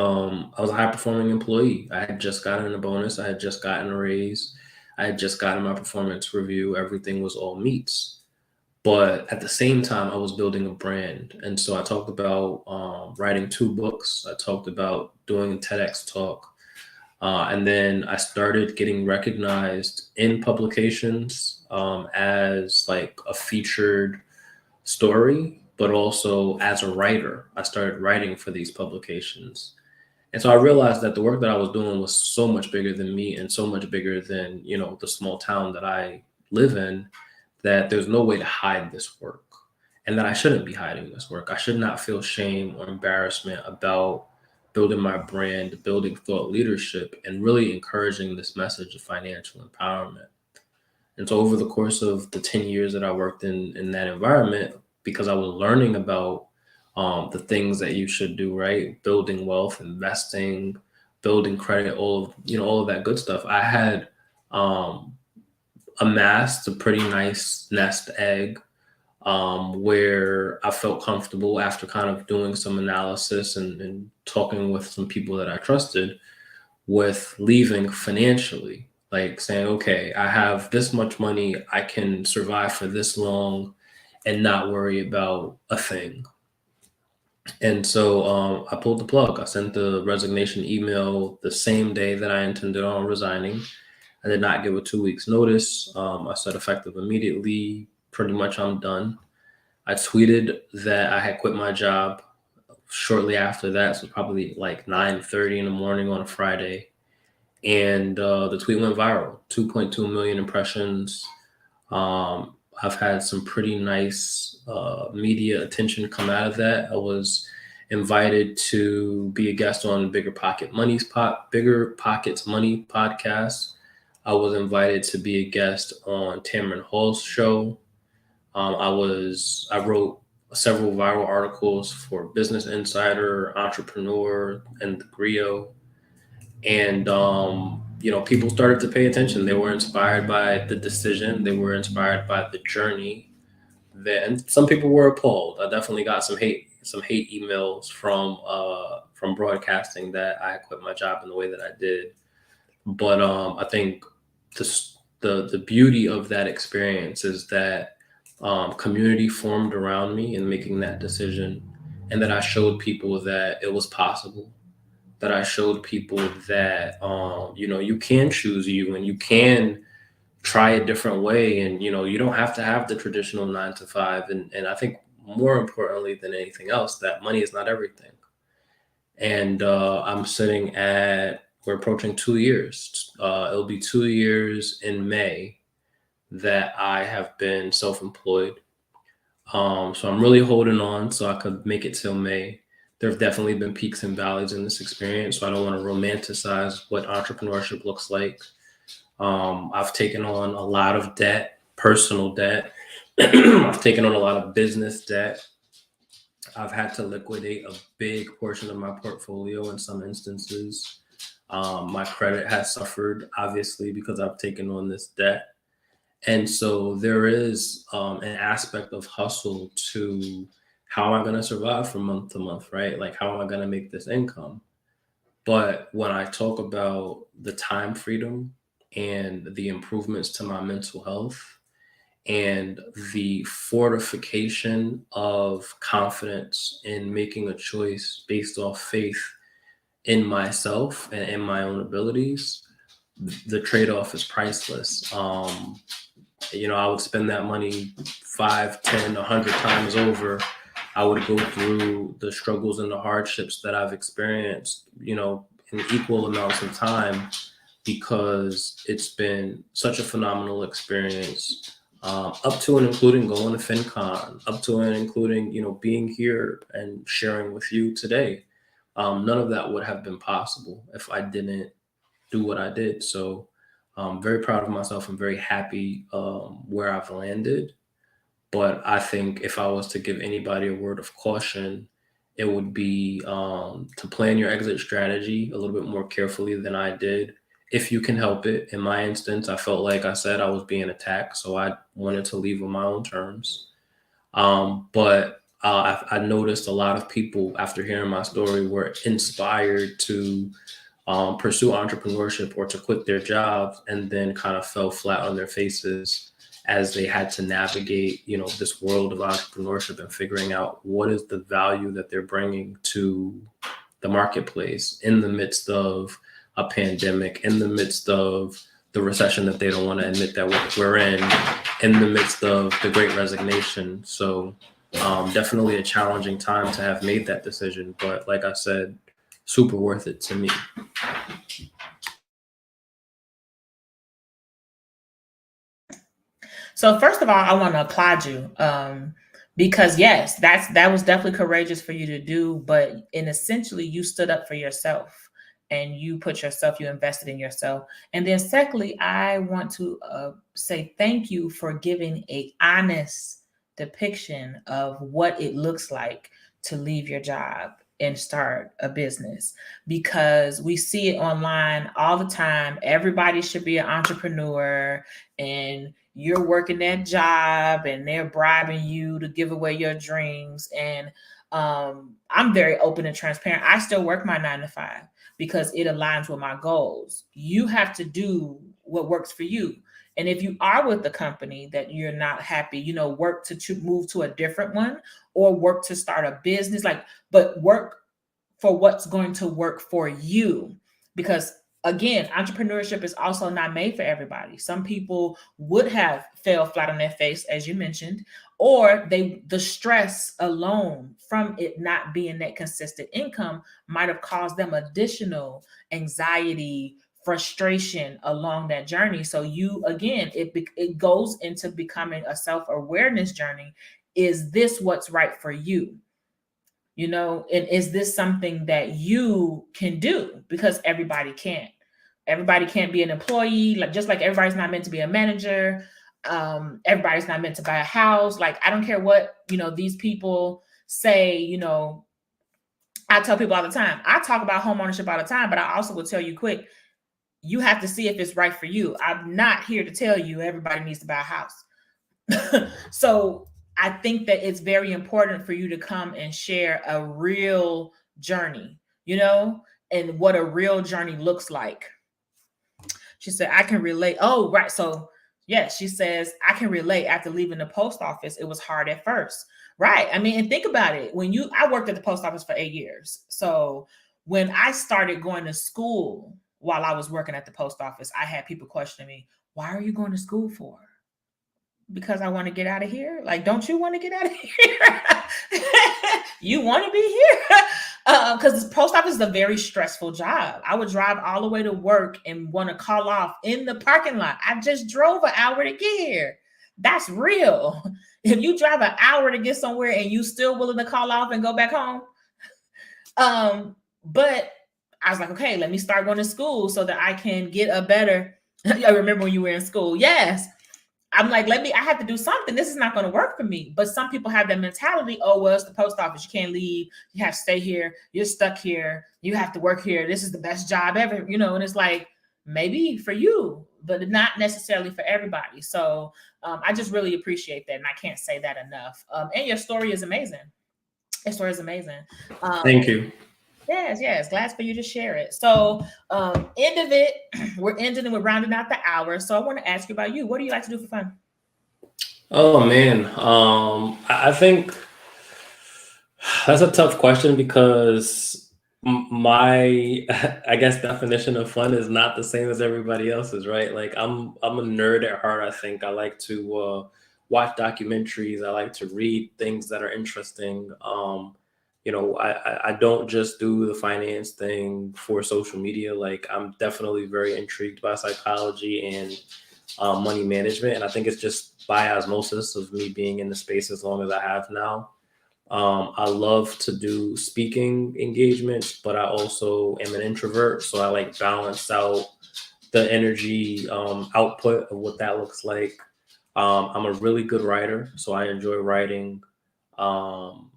was a high performing employee. I had just gotten a bonus. I had just gotten a raise. I had just gotten my performance review. Everything was all meets. But at the same time, I was building a brand. And so I talked about writing 2 books. I talked about doing a TEDx talk. And then I started getting recognized in publications as like a featured story, but also as a writer. I started writing for these publications. And so I realized that the work that I was doing was so much bigger than me and so much bigger than, the small town that I live in, that there's no way to hide this work, and that I shouldn't be hiding this work. I should not feel shame or embarrassment about building my brand, building thought leadership, and really encouraging this message of financial empowerment. And so over the course of the 10 years that I worked in that environment, because I was learning about the things that you should do, right? Building wealth, investing, building credit, all of that good stuff. I had um, amassed a pretty nice nest egg, where I felt comfortable after kind of doing some analysis and talking with some people that I trusted, with leaving financially, like saying, okay, I have this much money, I can survive for this long and not worry about a thing. And so I pulled the plug. I sent the resignation email the same day that I intended on resigning. I did not give a 2 weeks notice. I said effective immediately, pretty much I'm done. I tweeted that I had quit my job shortly after that, so probably like 9:30 in the morning on a Friday. And the tweet went viral, 2.2 million impressions. I've had some pretty nice media attention come out of that. I was invited to be a guest on Bigger Pockets Money podcast. I was invited to be a guest on Tamron Hall's show. I wrote several viral articles for Business Insider, Entrepreneur, and the Grio. And people started to pay attention. They were inspired by the decision. They were inspired by the journey. And some people were appalled. I definitely got some hate emails from broadcasting that I quit my job in the way that I did. But I think the beauty of that experience is that community formed around me in making that decision, and that I showed people that it was possible, that I showed people that you can choose you, and you can try a different way, and you don't have to have the traditional 9 to 5. And I think more importantly than anything else, that money is not everything. And we're approaching 2 years. It'll be 2 years in May that I have been self-employed. So I'm really holding on so I could make it till May. There have definitely been peaks and valleys in this experience, so I don't want to romanticize what entrepreneurship looks like. I've taken on a lot of debt, personal debt. I've taken on a lot of business debt. I've had to liquidate a big portion of my portfolio in some instances. My credit has suffered, obviously, because I've taken on this debt. And so there is an aspect of hustle to how am I going to survive from month to month, right? Like, how am I going to make this income? But when I talk about the time freedom and the improvements to my mental health and the fortification of confidence in making a choice based off faith in myself and in my own abilities, the trade-off is priceless. I would spend that money 5, 10, 100 times over. I would go through the struggles and the hardships that I've experienced, in equal amounts of time, because it's been such a phenomenal experience, up to and including going to FinCon, up to and including, being here and sharing with you today. None of that would have been possible if I didn't do what I did. So I'm very proud of myself. I'm very happy where I've landed. But I think if I was to give anybody a word of caution, it would be to plan your exit strategy a little bit more carefully than I did, if you can help it. In my instance, I felt like I said I was being attacked, so I wanted to leave on my own terms. But I noticed a lot of people, after hearing my story, were inspired to pursue entrepreneurship or to quit their jobs, and then kind of fell flat on their faces as they had to navigate, this world of entrepreneurship and figuring out what is the value that they're bringing to the marketplace in the midst of a pandemic, in the midst of the recession that they don't want to admit that we're in the midst of the Great Resignation. So definitely a challenging time to have made that decision. But like I said, super worth it to me. So first of all, I want to applaud you, because yes, that was definitely courageous for you to do. But essentially, you stood up for yourself and you invested in yourself. And then secondly, I want to say thank you for giving an honest depiction of what it looks like to leave your job and start a business, because we see it online all the time. Everybody should be an entrepreneur, and you're working that job and they're bribing you to give away your dreams. And I'm very open and transparent. I still work my 9 to 5 because it aligns with my goals. You have to do what works for you. And if you are with the company that you're not happy, work to move to a different one, or work to start a business, but work for what's going to work for you. Because again, entrepreneurship is also not made for everybody. Some people would have fell flat on their face, as you mentioned, or the stress alone from it not being that consistent income might have caused them additional anxiety, frustration along that journey. So it goes into becoming a self-awareness journey. Is this what's right for you? And is this something that you can do? Because everybody can't. Everybody can't be an employee, just like everybody's not meant to be a manager. Everybody's not meant to buy a house. I don't care what, these people say, I tell people all the time, I talk about home ownership all the time, but I also will tell you quick, you have to see if it's right for you. I'm not here to tell you everybody needs to buy a house. So I think that it's very important for you to come and share a real journey, and what a real journey looks like. She said, I can relate. Oh, right. So yes, she says, I can relate. After leaving the post office, it was hard at first. Right. I mean, and think about it. I worked at the post office for 8 years. So when I started going to school while I was working at the post office, I had people questioning me, why are you going to school for? Because I want to get out of here. Don't you want to get out of here? You want to be here? Because the post office is a very stressful job. I would drive all the way to work and want to call off in the parking lot. I just drove an hour to get here. That's real. If you drive an hour to get somewhere and you still willing to call off and go back home. But I was like, okay, let me start going to school so that I can get a better. I remember when you were in school. Yes. I'm like, I have to do something. This is not going to work for me. But some people have that mentality. Oh, well, it's the post office. You can't leave. You have to stay here. You're stuck here. You have to work here. This is the best job ever, and it's like, maybe for you, but not necessarily for everybody. So I just really appreciate that. And I can't say that enough. And your story is amazing. Your story is amazing. Thank you. Yes. Glad for you to share it. So end of it, we're ending and we're rounding out the hour. So I want to ask you about you. What do you like to do for fun? Oh man. I think that's a tough question because My I guess definition of fun is not the same as everybody else's, right? Like I'm a nerd at heart. I think I like to watch documentaries. I like to read things that are interesting. I don't just do the finance thing for social media. Like I'm definitely very intrigued by psychology and money management, and I think it's just by osmosis of me being in the space as long as I have now. I love to do speaking engagements, but I also am an introvert. So I like balance out the energy output of what that looks like. I'm a really good writer, so I enjoy writing. Um,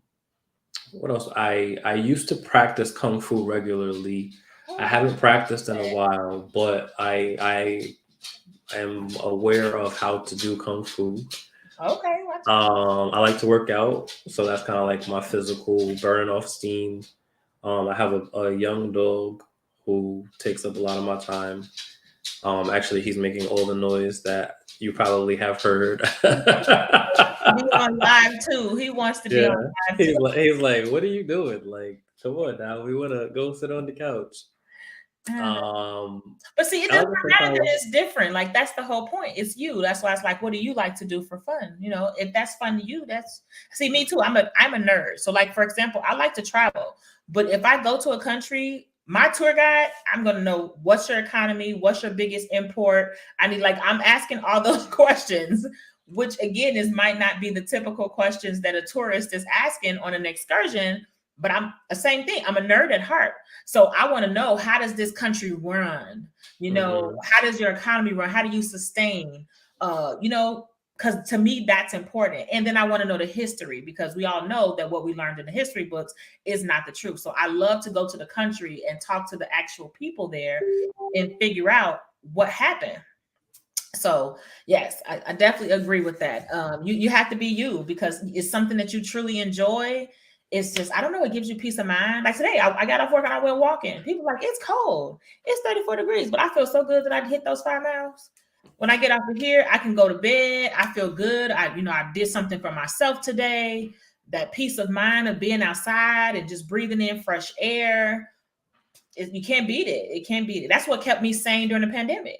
what else? I used to practice kung fu regularly. I haven't practiced in a while, but I am aware of how to do kung fu. Okay. I like to work out, so that's kind of like my physical burn off steam. I have a young dog who takes up a lot of my time. Actually, he's making all the noise that you probably have heard. Be on live too. He wants to be Yeah, on live too. he's like, what are you doing? Like, come on now, we want to go sit on the couch. Um, But see, it I doesn't like to spend matter time that with. it's different. Like that's the whole point. It's you. That's why it's like, what do you like to do for fun? You know, if that's fun to you, that's see me too. I'm a nerd. So like for example, I like to travel. But if I go to a country, my tour guide, I'm gonna know what's your economy, what's your biggest import. I need like I'm asking all those questions, which again is might not be the typical questions that a tourist is asking on an excursion. But I'm the same thing. I'm a nerd at heart. So I want to know, how does this country run? You know, Mhm. how does your economy run? How do you sustain? Because to me that's important. And then I want to know the history, because we all know that what we learned in the history books is not the truth. So I love to go to the country and talk to the actual people there and figure out what happened. So yes, I definitely agree with that. You have to be you, because it's something that you truly enjoy. It's just, I don't know, it gives you peace of mind. Like today, I got off work and I went walking. People like, it's cold, it's 34 degrees, but I feel so good that I hit those 5 miles. When I get off of here, I can go to bed. I feel good. I did something for myself today. That peace of mind of being outside and just breathing in fresh air, you can't beat it. It can't beat it. That's what kept me sane during the pandemic.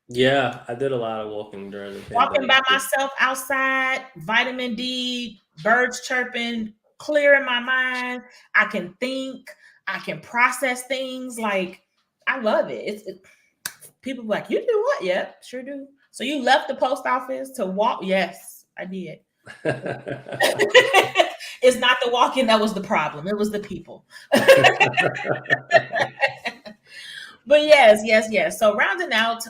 Yeah, I did a lot of walking during the Walking pandemic. by myself outside, vitamin D, birds chirping, clear in my mind. I can think, I can process things. Like, I love it. People be like, you do what? Yep, sure do. So you left the post office to walk? Yes, I did. It's not the walking that was the problem. It was the people. But yes, yes, yes. So rounding out,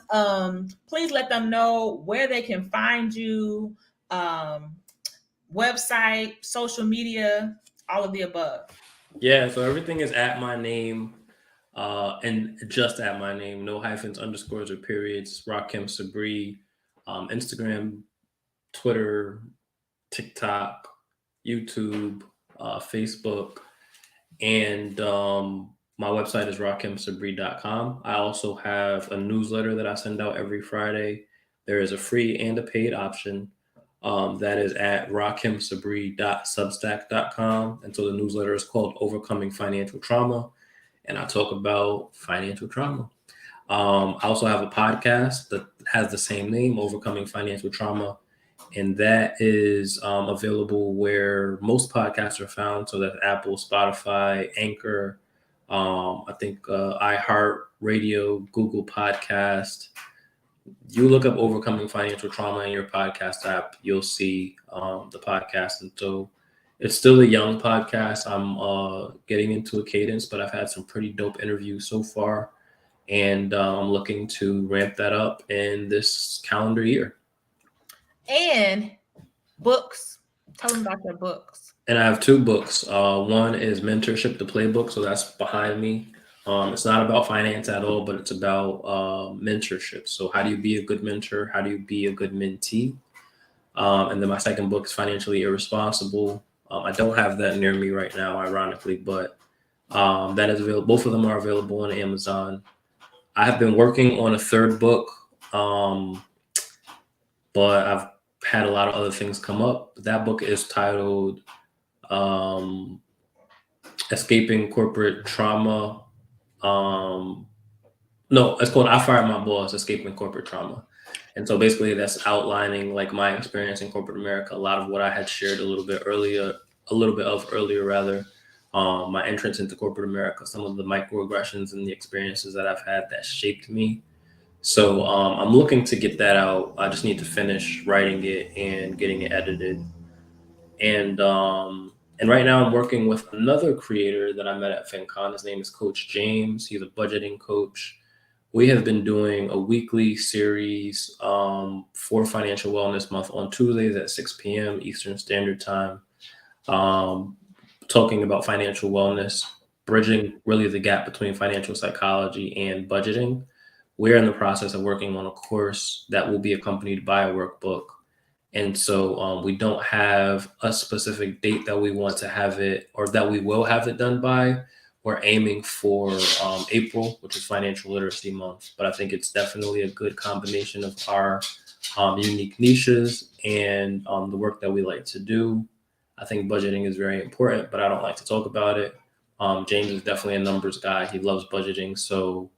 please let them know where they can find you, um, website, social media, all of the above. Yeah, so everything is at my name, and just at my name, no hyphens, underscores, or periods. Rakim Sabri, Instagram, Twitter, TikTok, YouTube, Facebook, and my website is rakimsabri.com. I also have a newsletter that I send out every Friday. There is a free and a paid option. That is at rakimsabri.substack.com. And so the newsletter is called Overcoming Financial Trauma. And I talk about financial trauma. I also have a podcast that has the same name, Overcoming Financial Trauma. And that is available where most podcasts are found. So that's Apple, Spotify, Anchor, I think iHeart Radio, Google Podcast. You look up Overcoming Financial Trauma in your podcast app, you'll see the podcast. And so it's still a young podcast. I'm getting into a cadence, but I've had some pretty dope interviews so far. And I'm looking to ramp that up in this calendar year. And books. Tell them about your books. And I have two books. One is Mentorship, the Playbook. So that's behind me. It's not about finance at all, but it's about mentorship. So how do you be a good mentor? How do you be a good mentee? And then my second book is Financially Irresponsible. I don't have that near me right now, ironically, but that is available. Both of them are available on Amazon. I have been working on a third book, but I've had a lot of other things come up. That book is titled Escaping Corporate Trauma. No, it's called I Fired My Boss, Escaping Corporate Trauma. And so basically that's outlining like my experience in corporate America, a lot of what I had shared a little bit earlier rather, my entrance into corporate America, some of the microaggressions and the experiences that I've had that shaped me. So I'm looking to get that out. I just need to finish writing it and getting it edited. And right now I'm working with another creator that I met at FinCon. His name is Coach James. He's a budgeting coach. We have been doing a weekly series for Financial Wellness Month on Tuesdays at 6 p.m. Eastern Standard Time, talking about financial wellness, bridging really the gap between financial psychology and budgeting. We're in the process of working on a course that will be accompanied by a workbook. And so we don't have a specific date that we want to have it or that we will have it done by. We're aiming for April, which is Financial Literacy Month. But I think it's definitely a good combination of our unique niches and the work that we like to do. I think budgeting is very important, but I don't like to talk about it. James is definitely a numbers guy. He loves budgeting. So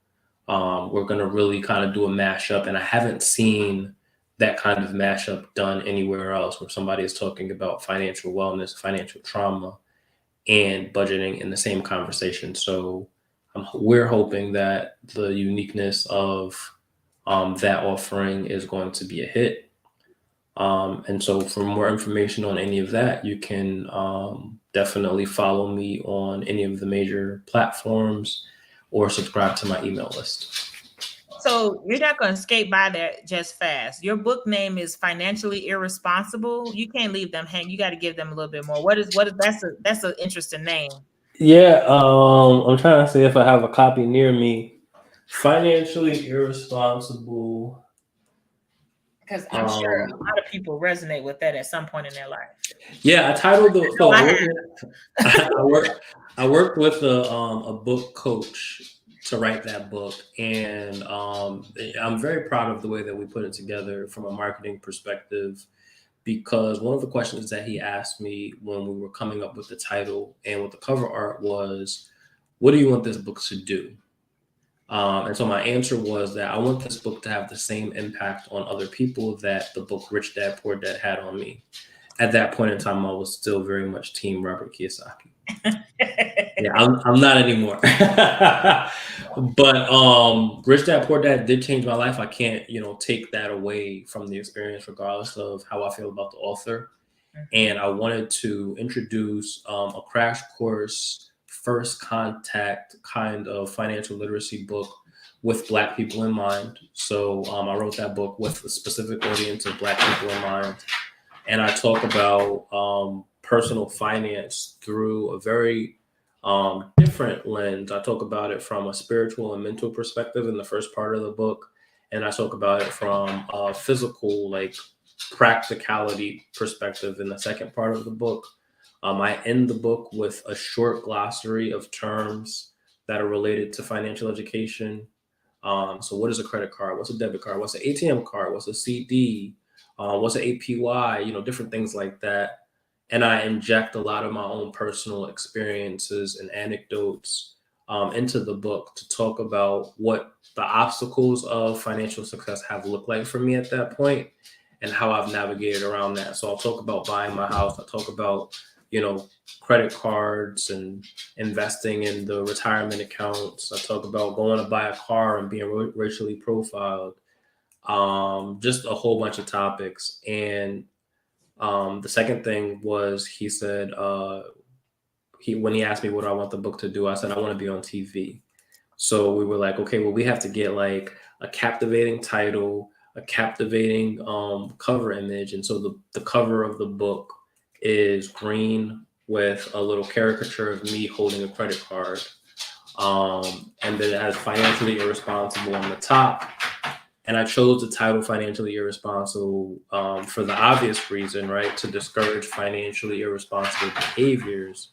we're going to really kind of do a mashup. And I haven't seen that kind of mashup done anywhere else where somebody is talking about financial wellness, financial trauma, and budgeting in the same conversation. So we're hoping that the uniqueness of that offering is going to be a hit. And so for more information on any of that, you can definitely follow me on any of the major platforms or subscribe to my email list. So you're not going to skate by that just fast. Your book name is Financially Irresponsible. You can't leave them hang. You got to give them a little bit more. What is that's an interesting name. Yeah, I'm trying to see if I have a copy near me. Financially Irresponsible. Because I'm sure a lot of people resonate with that at some point in their life. Yeah, I titled the. So I worked with a book coach to write that book, and I'm very proud of the way that we put it together from a marketing perspective, because one of the questions that he asked me when we were coming up with the title and with the cover art was, what do you want this book to do? And so my answer was that I want this book to have the same impact on other people that the book Rich Dad Poor Dad had on me. At that point in time, I was still very much team Robert Kiyosaki. Yeah, I'm not anymore. But Rich Dad Poor Dad did change my life. I can't, take that away from the experience, regardless of how I feel about the author. And I wanted to introduce a crash course, first contact kind of financial literacy book with Black people in mind. So I wrote that book with a specific audience of Black people in mind. And I talk about personal finance through a very different lens. I talk about it from a spiritual and mental perspective in the first part of the book. And I talk about it from a physical, like practicality perspective in the second part of the book. I end the book with a short glossary of terms that are related to financial education. So what is a credit card? What's a debit card? What's an ATM card? What's a CD? What's an APY? Different things like that. And I inject a lot of my own personal experiences and anecdotes into the book to talk about what the obstacles of financial success have looked like for me at that point and how I've navigated around that. So I'll talk about buying my house. I'll talk about, credit cards and investing in the retirement accounts. I talk about going to buy a car and being racially profiled. Just a whole bunch of topics. And the second thing was he said, when he asked me what do I want the book to do, I said, I want to be on TV. So we were like, okay, well, we have to get like a captivating title, a captivating cover image. And so the cover of the book is green with a little caricature of me holding a credit card. And then it has Financially Irresponsible on the top. And I chose the title Financially Irresponsible for the obvious reason, right? To discourage financially irresponsible behaviors,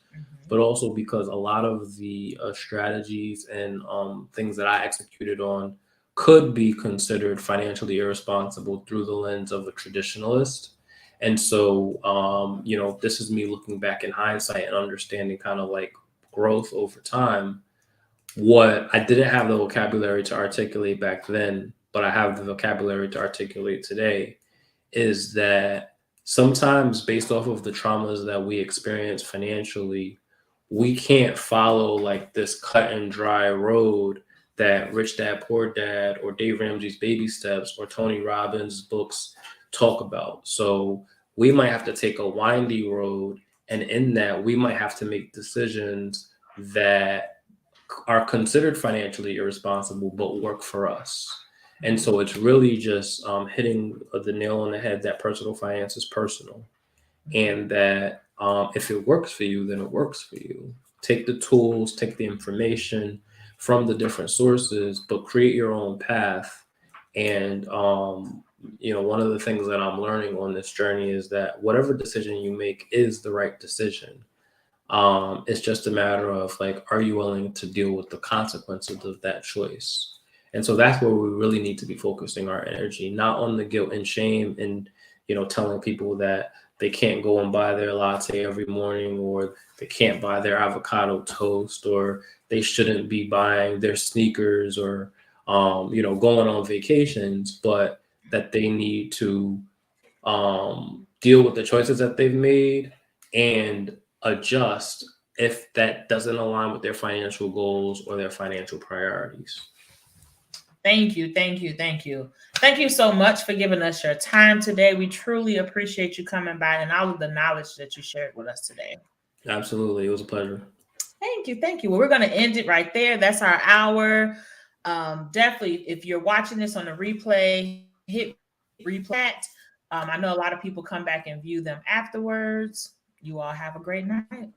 but also because a lot of the strategies and things that I executed on could be considered financially irresponsible through the lens of a traditionalist. And so, this is me looking back in hindsight and understanding kind of like growth over time, what I didn't have the vocabulary to articulate back then, but I have the vocabulary to articulate today, is that sometimes based off of the traumas that we experience financially, we can't follow like this cut and dry road that Rich Dad Poor Dad or Dave Ramsey's Baby Steps or Tony Robbins' books talk about. So we might have to take a windy road, and in that we might have to make decisions that are considered financially irresponsible but work for us. And so it's really just hitting the nail on the head that personal finance is personal, and that if it works for you, then it works for you. Take the tools, take the information from the different sources, but create your own path. And one of the things that I'm learning on this journey is that whatever decision you make is the right decision. It's just a matter of like, are you willing to deal with the consequences of that choice? And so that's where we really need to be focusing our energy, not on the guilt and shame and, telling people that they can't go and buy their latte every morning, or they can't buy their avocado toast, or they shouldn't be buying their sneakers, or, going on vacations, but that they need to deal with the choices that they've made and adjust if that doesn't align with their financial goals or their financial priorities. Thank you. Thank you. Thank you. Thank you so much for giving us your time today. We truly appreciate you coming by and all of the knowledge that you shared with us today. Absolutely. It was a pleasure. Thank you. Thank you. Well, we're going to end it right there. That's our hour. Definitely, if you're watching this on a replay, hit replay. I know a lot of people come back and view them afterwards. You all have a great night.